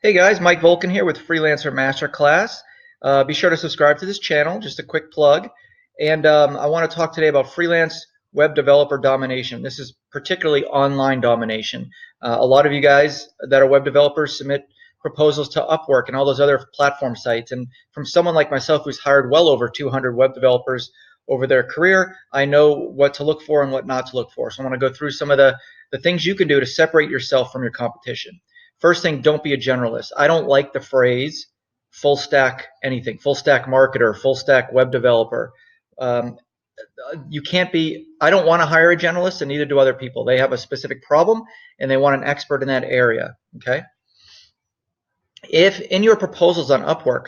Hey guys, Mike Volkin here with Freelancer Masterclass. Be sure to subscribe to this channel, just a quick plug. And I want to talk today about freelance web developer domination. This is particularly online domination. A lot of you guys that are web developers submit proposals to Upwork and all those other platform sites. And from someone like myself who's hired well over 200 web developers over their career, I know what to look for and what not to look for. So I want to go through some of the things you can do to separate yourself from your competition. First thing, don't be a generalist. I don't like the phrase full stack anything, full stack marketer, full stack web developer. Um, you can't be, I don't want to hire a generalist, and neither do other people. They have a specific problem and they want an expert in that area. Okay. If in your proposals on Upwork,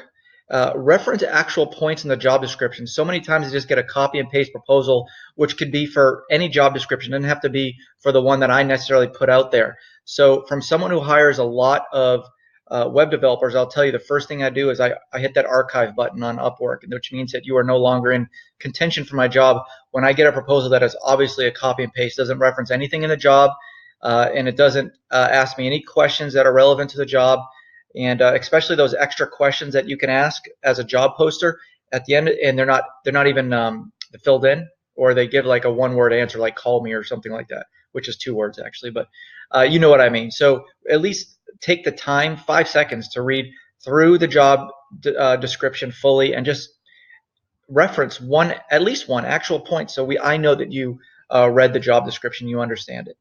reference actual points in the job description. So many times you just get a copy and paste proposal, which could be for any job description. It doesn't have to be for the one that I necessarily put out there. So from someone who hires a lot of web developers, I'll tell you the first thing I do is I hit that archive button on Upwork, which means that you are no longer in contention for my job. When I get a proposal that is obviously a copy and paste, doesn't reference anything in the job, and it doesn't ask me any questions that are relevant to the job, and especially those extra questions that you can ask as a job poster at the end, and they're not even filled in, or they give like a one-word answer like "call me" or something like that, which is 2 words actually, but you know what I mean. So at least take the time, 5 seconds, to read through the job description fully and just reference at least one actual point, so I know that you read the job description, you understand it.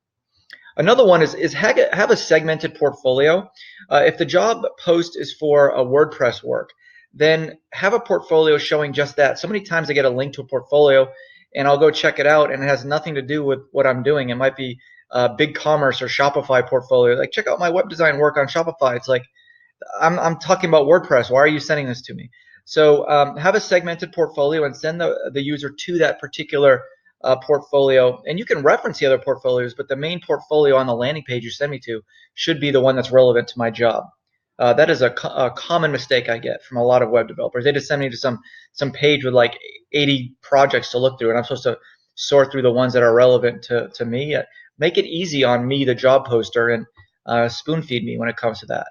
Another one is have a segmented portfolio. If the job post is for a WordPress work, then have a portfolio showing just that. So many times I get a link to a portfolio and I'll go check it out and it has nothing to do with what I'm doing. It might be BigCommerce or Shopify portfolio. Like, check out my web design work on Shopify. It's like, I'm talking about WordPress. Why are you sending this to me? So have a segmented portfolio and send the user to that particular portfolio, and you can reference the other portfolios, but the main portfolio on the landing page you send me to should be the one that's relevant to my job. That is a common mistake I get from a lot of web developers. They just send me to some page with like 80 projects to look through, and I'm supposed to sort through the ones that are relevant to me. Make it easy on me, the job poster, and spoon feed me when it comes to that.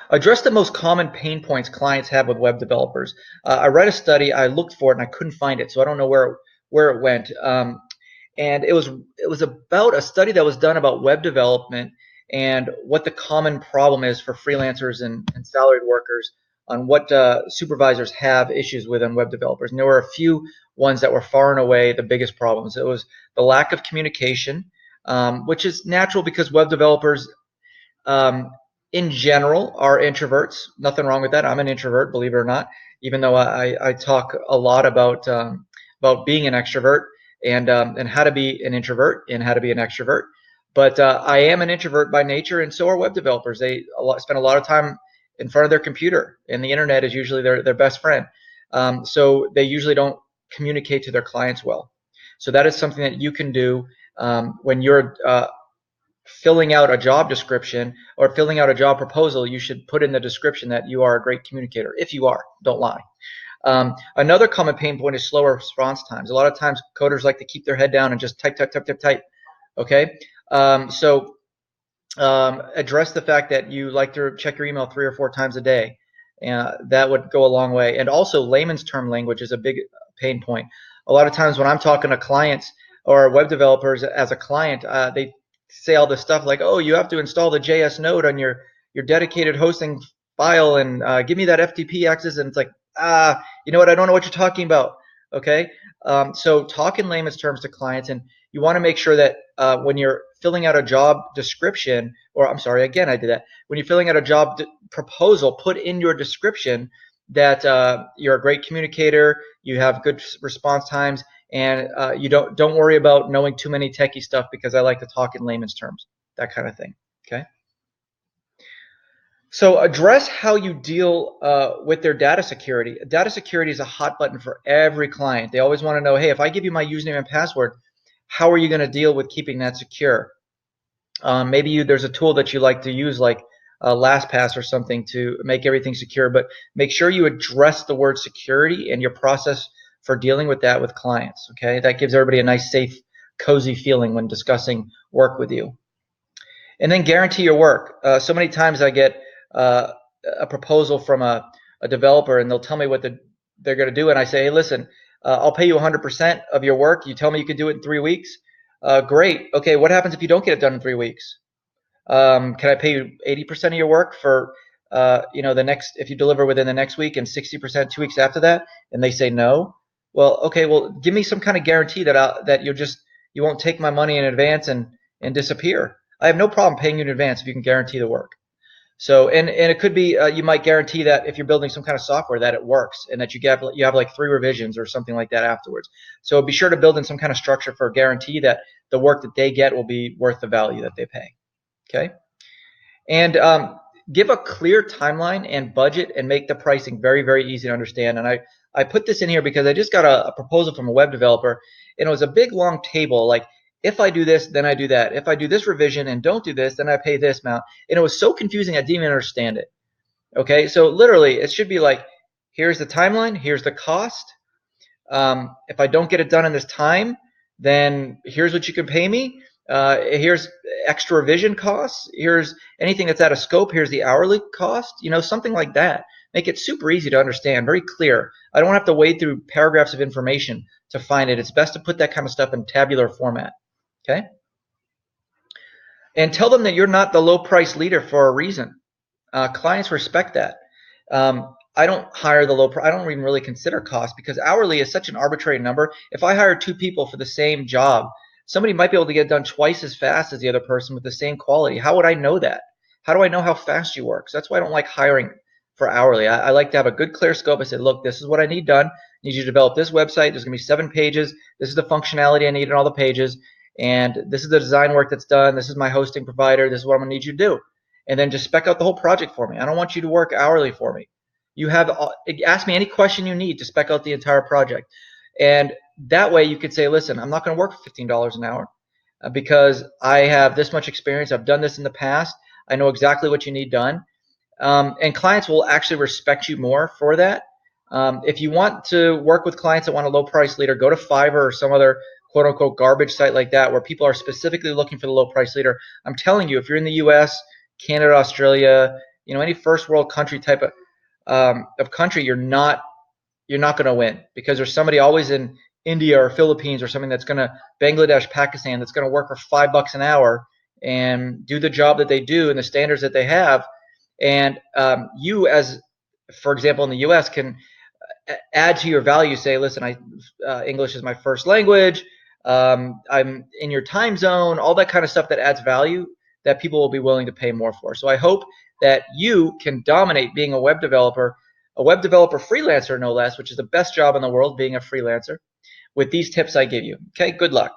Address the most common pain points clients have with web developers. I read a study, I looked for it and I couldn't find it, so I don't know where it went. And it was about a study that was done about web development and what the common problem is for freelancers and salaried workers on what supervisors have issues with on web developers. And there were a few ones that were far and away the biggest problems. It was the lack of communication, which is natural because web developers in general are introverts. Nothing wrong with that. I'm an introvert, believe it or not, even though I talk a lot about being an extrovert and how to be an introvert and how to be an extrovert. But I am an introvert by nature, and so are web developers. They spend a lot of time in front of their computer, and the internet is usually their best friend. So they usually don't communicate to their clients well. So that is something that you can do when you're filling out a job description or filling out a job proposal. You should put in the description that you are a great communicator. If you are, don't lie. Another common pain point is slower response times. A lot of times coders like to keep their head down and just type. Okay, so address the fact that you like to check your email 3 or 4 times a day. That would go a long way. And also, layman's term language is a big pain point. A lot of times when I'm talking to clients or web developers as a client, they say all this stuff like, oh, you have to install the JS node on your dedicated hosting file and give me that FTP access. And it's like, you know what? I don't know what you're talking about. Okay. So talk in layman's terms to clients, and you want to make sure that when you're filling out a job description, or I'm sorry, again, I did that. When you're filling out a job proposal, put in your description that you're a great communicator, you have good response times, and you don't worry about knowing too many techie stuff, because I like to talk in layman's terms, that kind of thing. Okay. So address how you deal with their data security. Data security is a hot button for every client. They always want to know, hey, if I give you my username and password, how are you going to deal with keeping that secure? Maybe there's a tool that you like to use, like LastPass or something, to make everything secure, but make sure you address the word security and your process for dealing with that with clients. Okay, that gives everybody a nice, safe, cozy feeling when discussing work with you. And then guarantee your work. So many times I get a proposal from a developer, and they'll tell me what they're going to do, and I say, hey, listen, I'll pay you 100% of your work. You tell me you can do it in 3 weeks. Great. Okay, what happens if you don't get it done in 3 weeks? Can I pay you 80% of your work for the next, if you deliver within the next week, and 60% 2 weeks after that? And they say no. Well, okay, well, give me some kind of guarantee that you won't take my money in advance and disappear. I have no problem paying you in advance if you can guarantee the work. So, and it could be you might guarantee that if you're building some kind of software that it works, and that you have like 3 revisions or something like that afterwards. So be sure to build in some kind of structure for a guarantee that the work that they get will be worth the value that they pay. Okay, and give a clear timeline and budget, and make the pricing very, very easy to understand. And I put this in here because I just got a proposal from a web developer, and it was a big long table like, if I do this, then I do that. If I do this revision and don't do this, then I pay this amount. And it was so confusing I didn't even understand it. Okay, so literally it should be like, here's the timeline, here's the cost. If I don't get it done in this time, then here's what you can pay me. Here's extra revision costs. Here's anything that's out of scope. Here's the hourly cost. Something like that. Make it super easy to understand, very clear. I don't have to wade through paragraphs of information to find it. It's best to put that kind of stuff in tabular format. Okay? And tell them that you're not the low price leader for a reason. Clients respect that. I don't hire the low price. I don't even really consider cost, because hourly is such an arbitrary number. If I hire 2 people for the same job, somebody might be able to get done twice as fast as the other person with the same quality. How would I know that? How do I know how fast you work? So that's why I don't like hiring for hourly. I like to have a good, clear scope. I said, look, this is what I need done. I need you to develop this website. There's going to be 7 pages. This is the functionality I need in all the pages. And this is the design work that's done. This is my hosting provider. This is what I'm going to need you to do. And then just spec out the whole project for me. I don't want you to work hourly for me. Ask me any question you need to spec out the entire project. And that way you could say, listen, I'm not going to work for $15 an hour because I have this much experience. I've done this in the past. I know exactly what you need done. And clients will actually respect you more for that. If you want to work with clients that want a low price leader, go to Fiverr or some other quote unquote garbage site like that, where people are specifically looking for the low price leader. I'm telling you, if you're in the US, Canada, Australia, any first world country type of country, you're not going to win, because there's somebody always in India or Philippines or something that's going to, Bangladesh, Pakistan, that's going to work for $5 an hour and do the job that they do and the standards that they have. And you, as for example in the US, can add to your value. Say, listen, English is my first language. I'm in your time zone. All that kind of stuff that adds value that people will be willing to pay more for. So I hope that you can dominate being a web developer freelancer, no less, which is the best job in the world, being a freelancer, with these tips I give you. Okay, good luck.